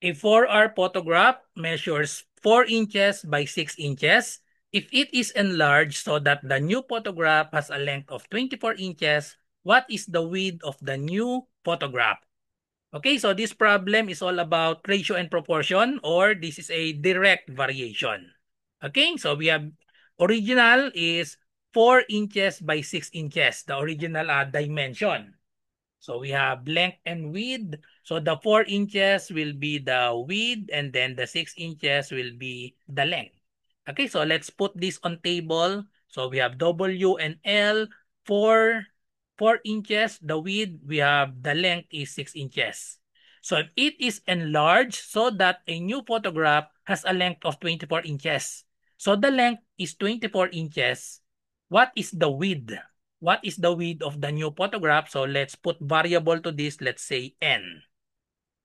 A 4R photograph measures 4 inches by 6 inches. If it is enlarged so that the new photograph has a length of 24 inches, what is the width of the new photograph? Okay, so this problem is all about ratio and proportion, or this is a direct variation. Okay, so we have original is 4 inches by 6 inches, the original dimension. So we have length and width. So the 4 inches will be the width and then the 6 inches will be the length. Okay, so let's put this on table. So we have W and L, 4 inches. The width, we have the length is 6 inches. So if it is enlarged so that a new photograph has a length of 24 inches. So the length is 24 inches. What is the width? What is the width of the new photograph? So let's put variable to this. Let's say n.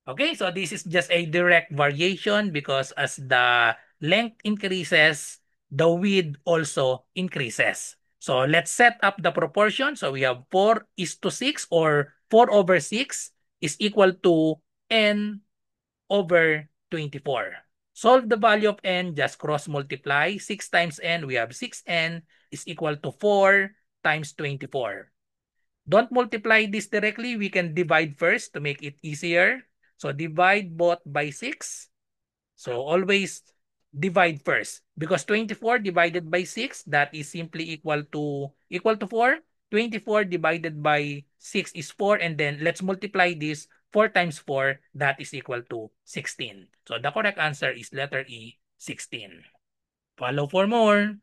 Okay, so this is just a direct variation because as the length increases, the width also increases. So let's set up the proportion. So we have 4:6 or 4 over 6 is equal to n over 24. Solve the value of n, just cross multiply. 6 times n, we have 6n is equal to 4 times 24. Don't multiply this directly. We can divide first to make it easier. So divide both by 6. So always divide first. Because 24 divided by 6, that is simply equal to 4. 24 divided by 6 is 4. And then let's multiply this. 4 times 4, that is equal to 16. So the correct answer is letter E, 16. Follow for more.